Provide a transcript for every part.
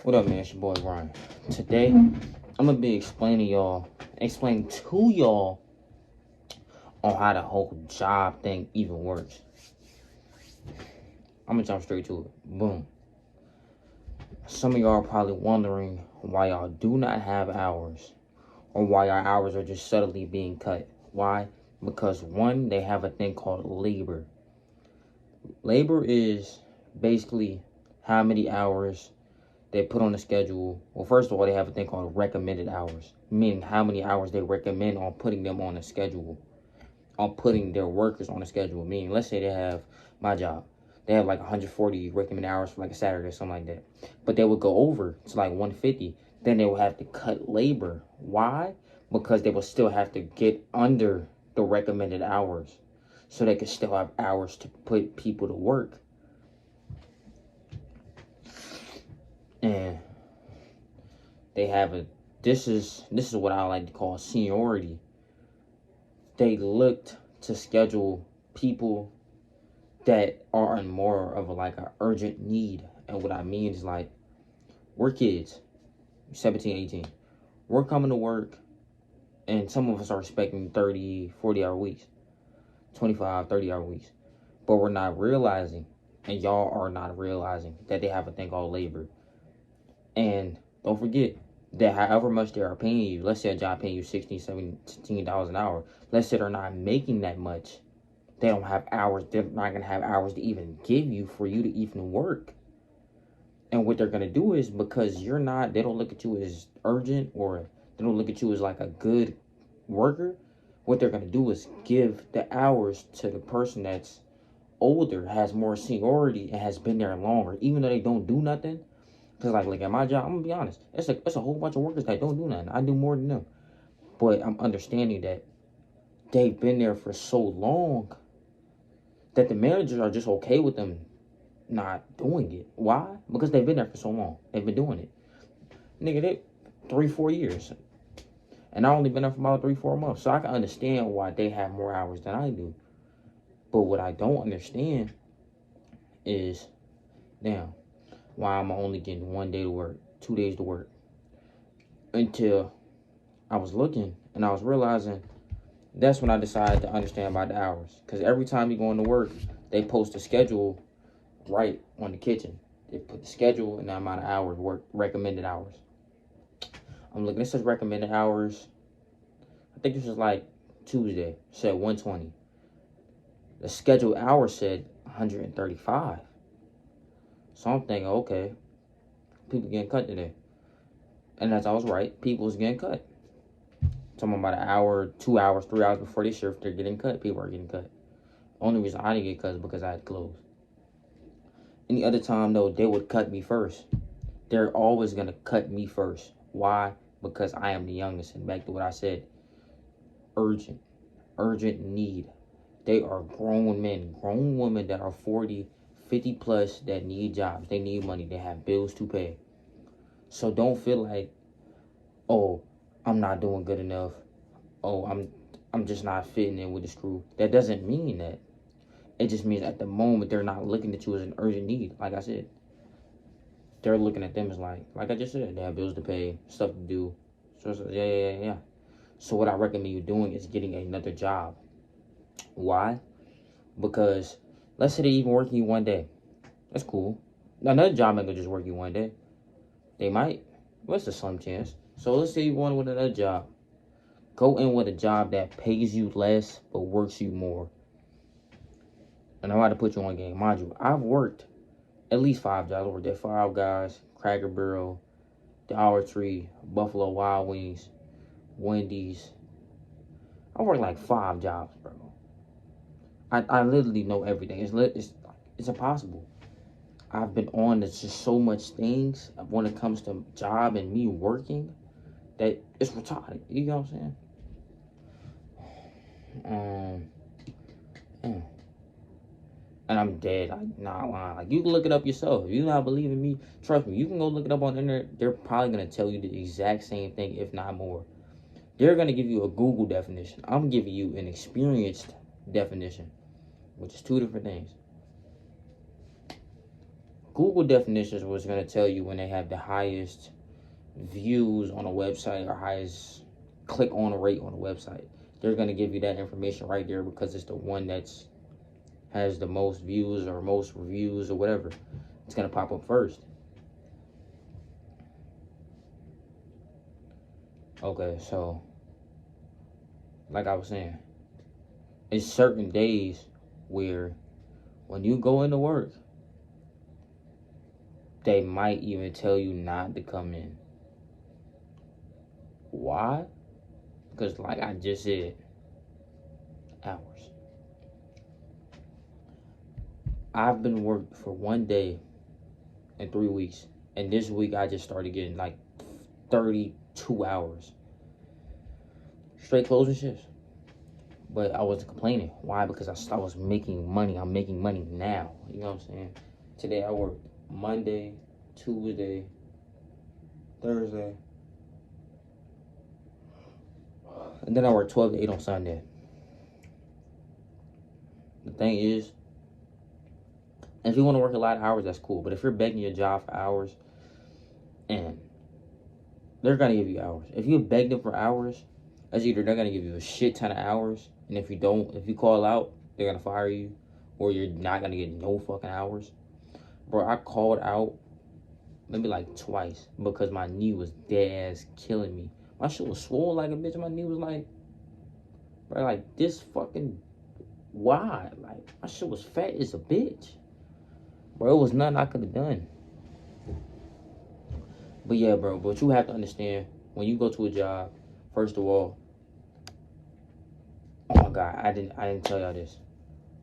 What up, man? It's your boy Ryan. Today, I'm gonna be explaining to y'all on how the whole job thing even works. I'm gonna jump straight to it. Boom. Some of y'all are probably wondering why y'all do not have hours, or why our hours are just subtly being cut. Why? Because one, they have a thing called labor. Labor is basically how many hours they put on the schedule. Well, first of all, they have a thing called recommended hours, meaning how many hours they recommend on putting them on a schedule, on putting their workers on a schedule. Meaning, let's say they have my job, they have like 140 recommended hours for like a Saturday or something like that, but they would go over to like 150. Then they will have to cut labor. Why? Because they will still have to get under the recommended hours, so they can still have hours to put people to work. And they have a this is what I like to call seniority. They looked to schedule people that are in more of an urgent need. And what I mean is, like, we're kids, 17, 18. We're coming to work, and some of us are expecting 30, 40-hour weeks, 25, 30-hour weeks. But we're not realizing, and y'all are not realizing, that they have a thing called labor. And don't forget that however much they are paying you, let's say a job paying you $16, $17 an hour, let's say they're not making that much, they don't have hours, they're not going to have hours to even give you for you to even work. And what they're going to do is, because they don't look at you as urgent, or they don't look at you as like a good worker, what they're going to do is give the hours to the person that's older, has more seniority, and has been there longer, even though they don't do nothing. Because, like at my job, I'm going to be honest, it's a whole bunch of workers that don't do nothing. I do more than them. But I'm understanding that they've been there for so long that the managers are just okay with them not doing it. Why? Because they've been there for so long. They've been doing it. Nigga, they 3-4 years. And I only been there for about 3-4 months. So I can understand why they have more hours than I do. But what I don't understand is, damn, why am I only getting 1 day to work, 2 days to work? Until I was looking and I was realizing, that's when I decided to understand about the hours. Because every time you go into work, they post a schedule right on the kitchen. They put the schedule and the amount of hours work, recommended hours. I'm looking, it says recommended hours. I think this was like Tuesday. It said 120. The scheduled hour said 135. So I'm thinking, okay, people getting cut today. And as I was right, people was getting cut. Talking about an hour, 2 hours, 3 hours before they shift, they're getting cut. People are getting cut. Only reason I didn't get cut is because I had clothes. Any other time, though, they would cut me first. They're always going to cut me first. Why? Because I am the youngest. And back to what I said, urgent need. They are grown men, grown women that are 40, 50 plus that need jobs. They need money. They have bills to pay. So don't feel like, oh, I'm not doing good enough. Oh, I'm just not fitting in with this crew. That doesn't mean that. It just means at the moment they're not looking at you as an urgent need. Like I said, they're looking at them as like I just said, they have bills to pay, stuff to do. So yeah. So what I recommend you doing is getting another job. Why? Because let's say they even working you 1 day. That's cool. Another job ain't gonna just work you 1 day. They might. What's the slim chance? So let's say you want with another job. Go in with a job that pays you less but works you more. And I'm about to put you on game. Mind you, I've worked at least 5 jobs. I worked at Five Guys, Cracker Barrel, Dollar Tree, Buffalo Wild Wings, Wendy's. I worked like 5 jobs, bro. I literally know everything. It's impossible. I've been on to just so much things when it comes to job and me working that it's retarded. You know what I'm saying? And I'm dead. I'm not lying. Like, you can look it up yourself. If you not believe in me, trust me, you can go look it up on the internet. They're probably gonna tell you the exact same thing, if not more. They're gonna give you a Google definition. I'm giving you an experienced definition, which is 2 different things. Google definitions was going to tell you when they have the highest views on a website or highest click on rate on a website. They're going to give you that information right there because it's the one that's has the most views or most reviews or whatever. It's going to pop up first. Okay, so like I was saying, it's certain days where when you go into work, they might even tell you not to come in. Why? Because like I just said, hours. I've been working for 1 day in 3 weeks. And this week I just started getting like 32 hours. Straight closing shifts. But I wasn't complaining. Why? Because I was making money. I'm making money now. You know what I'm saying? Today I worked Monday, Tuesday, Thursday. And then I work 12 to 8 on Sunday. The thing is, if you want to work a lot of hours, that's cool. But if you're begging your job for hours, and they're going to give you hours. If you beg them for hours, that's either they're going to give you a shit ton of hours, and if you call out, they're going to fire you, or you're not going to get no fucking hours. Bro, I called out maybe like twice because my knee was dead ass killing me. My shit was swollen like a bitch. My knee was like, bro, like this fucking, why? Like, my shit was fat as a bitch. Bro, it was nothing I could have done. But yeah, bro, but you have to understand, when you go to a job, first of all, oh my God, I didn't tell y'all this.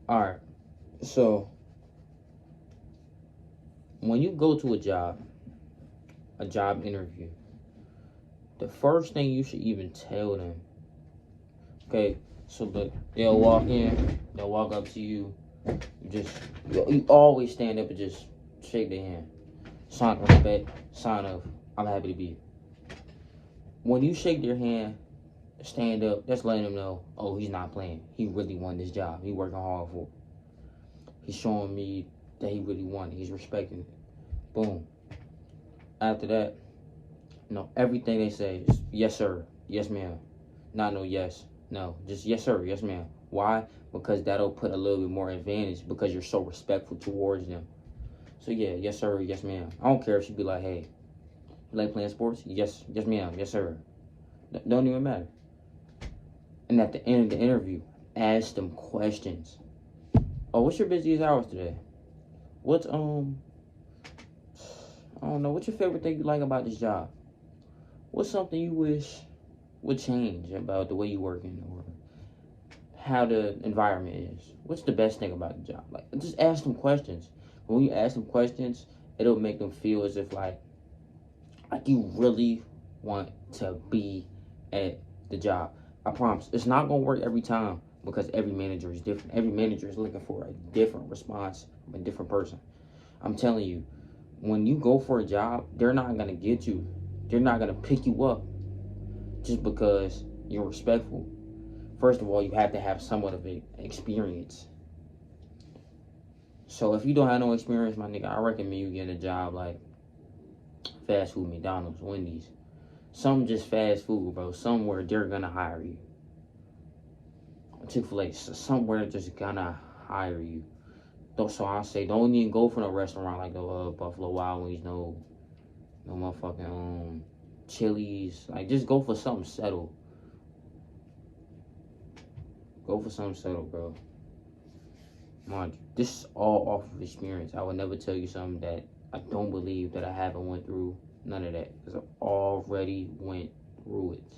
Alright, so when you go to a job interview, the first thing you should even tell them, okay, so look, they'll walk up to you, you always stand up and just shake their hand. Sign of respect, sign of, I'm happy to be here. When you shake their hand, stand up, that's letting them know, oh, he's not playing. He really won this job. He working hard for it. He's showing me that he really won it. He's respecting it. Boom. After that, everything they say is yes, sir, yes, ma'am. Not no yes, no. Just yes, sir, yes, ma'am. Why? Because that'll put a little bit more advantage because you're so respectful towards them. So yeah, yes, sir, yes, ma'am. I don't care if she be like, hey, you like playing sports? Yes, ma'am, yes, sir. Don't even matter. And at the end of the interview, ask them questions. Oh, what's your busiest hours today? What's, I don't know, what's your favorite thing you like about this job? What's something you wish would change about the way you working or how the environment is? What's the best thing about the job? Like, just ask them questions. When you ask them questions, it'll make them feel as if like you really want to be at the job. I promise, it's not gonna work every time because every manager is different. Every manager is looking for a different response from a different person. I'm telling you, when you go for a job, they're not gonna get you. They're not gonna pick you up just because you're respectful. First of all, you have to have somewhat of an experience. So if you don't have no experience, my nigga, I recommend you get a job like fast food, McDonald's, Wendy's. Some just fast food, bro. Somewhere they're gonna hire you. Chick-fil-A, somewhere just gonna hire you. So I say, don't even go for no restaurant like the Buffalo Wild Wings, no motherfucking Chili's. Like, just go for something settled. Go for something settled, bro. Mind you, this is all off of experience. I would never tell you something that I don't believe that I haven't went through. None of that, because I already went through it.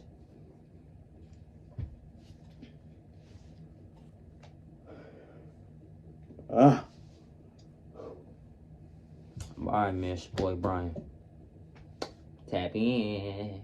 Alright, man, it's your boy Brian. Tap in.